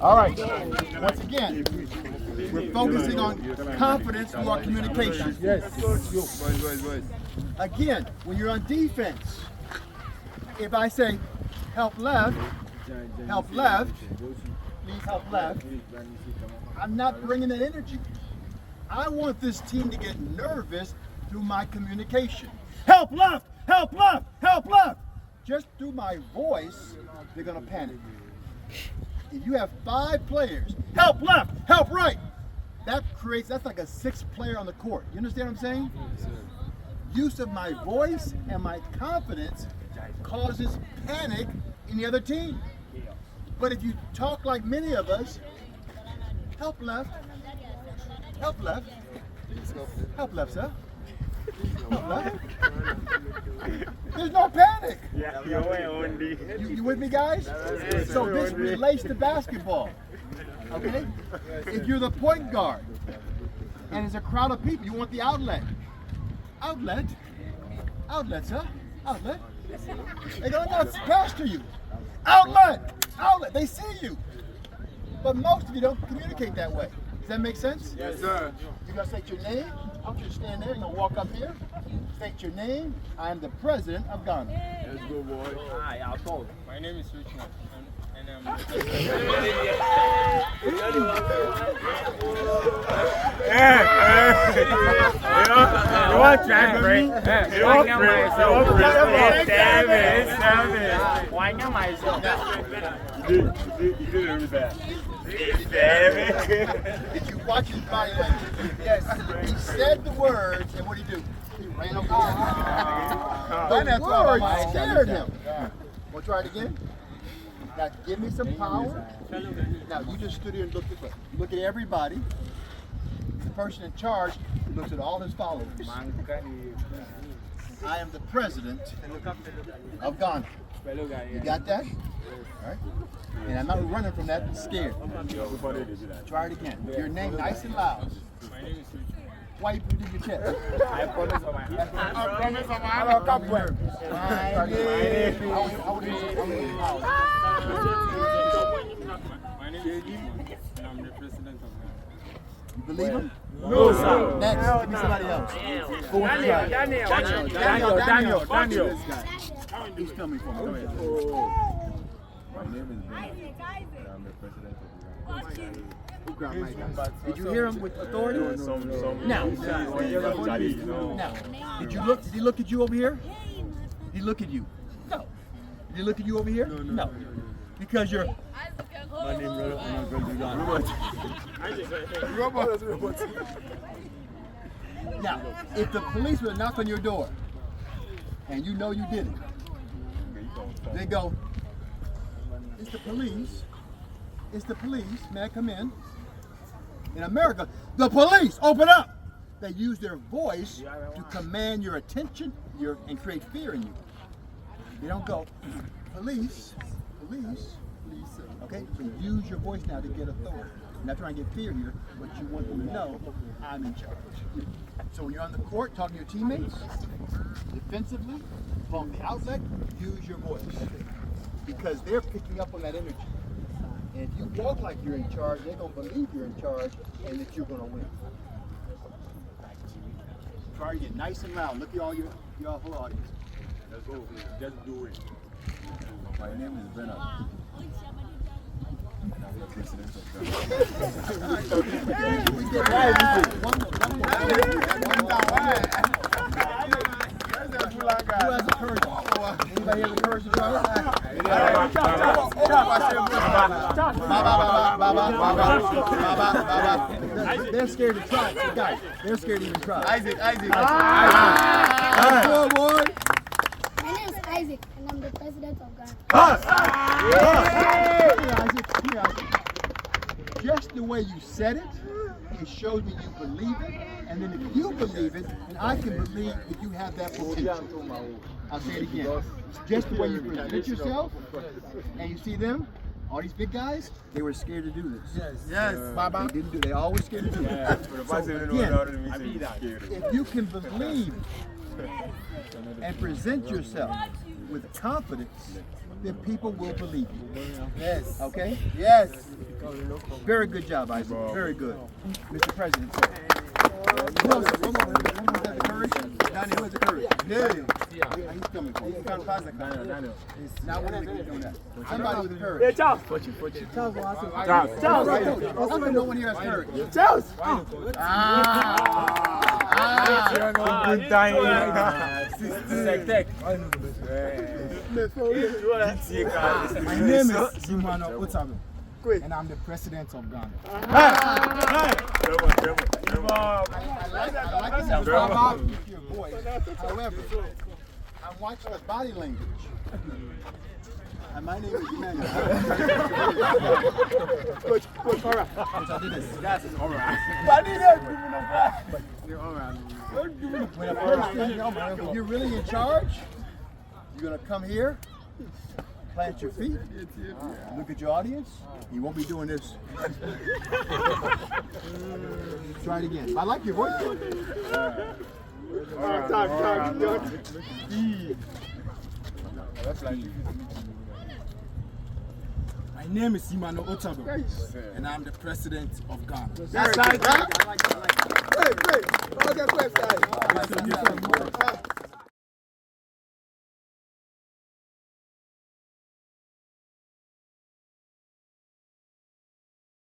All right. Once again, we're focusing on confidence through our communication. Yes. Again, when you're on defense, if I say help left, please help left, I'm not bringing that energy. I want this team to get nervous through my communication. Help left, help left, help left. Just through my voice, they're gonna panic. If you have 5 players, help left, help right, that's like a 6th player on the court. You understand what I'm saying? Use of my voice and my confidence causes panic in the other team. But if you talk like many of us, help left, help left, sir. Help left. There's no panic. You with me, guys? So this relates to basketball. Okay? If you're the point guard and there's a crowd of people, you want the outlet. Outlet, sir. Outlet. They go nuts pass to you. Outlet. They see you. But most of you don't communicate that way. Does that make sense? Yes, sir. You're going to state your name. I want you to stand there. You're going to walk up here. State your name. I am the president of Ghana. Let's go, boy. Hi, I'll call. My name is Richmond. You want to try to bring? Why not myself? You did it really bad. Did you watch his body language? Yes. He said the words, and what did he do? He ran over the words scared him. We'll try it again. Now give me some power. Now you just stood here and look at everybody. The person in charge looks at all his followers. I am the president of Ghana. You got that? All right. And I'm not running from that scared. Try it again. Your name nice and loud. My name is Richmond. Why you put it in your chest? I promise on my hand. I promise on my My name is Richmond, and I'm the president of Ghana. You believe him? No, sir. Next, give me somebody else. Who wants to try? Daniel. He's coming for me. Go ahead. My name is Ben, and I'm the president of Ghana. Did you hear him with authority? Now, did he look at you over here? Did he look at you? No. Did he look at you over here? No. Because you're. My name is Robert. Now, if the police would knock on your door, and you know you did it, they go, it's the police. It's the police. May I come in? In America, the police, open up! They use their voice to command your attention and create fear in you. They don't go, police. Okay? So use your voice now to get authority. I'm not trying to get fear here, but you want them to know I'm in charge. So when you're on the court talking to your teammates, defensively, from the outlet, use your voice. Because they're picking up on that energy. And if you walk like you're in charge, they're going to believe you're in charge and that you're going to win. Try to get nice and loud. Look at all your whole audience. Let's go. Just do it. My name is Ben. And I'm the president Who has the courage? Anybody have the courage to try it? They're scared to try it. Guys, they're scared to even try. Isaac. Good boy. My name is Isaac, and I'm the president of Ghana. Here, Isaac. Just the way you said it, it shows me you believe it. And then if you believe it, then I can believe that you have that potential. I'll say it again. Just the way you present yourself, and you see them, all these big guys, they were scared to do this. Yes. They didn't do. They always scared to do it. So again, if you can believe and present yourself with confidence, then people will believe you. Yes. Okay? Yes. Very good job, Isaac. Very good. Mr. President, sir. Who else has the courage? Donnie, who has the courage? Yeah. He's coming. He's coming fast. Daniel. Now, what is it doing that? Somebody with the courage. Hey, Charles. Charles. How come no one here has courage? Charles. Good time. Sectec. My name is Simano Otabo, and I'm the president of Ghana. I like this with your voice. However, I'm watching the body language. And my name is Emmanuel. Coach, all right. I did this. That's all right. If you're really in charge, you're going to come here, plant your feet, look at your audience. You won't be doing this. Try it again. I like your voice. Time. My name is Simano Otabo, and I'm the president of Ghana. That's right. I like that. Hey, okay,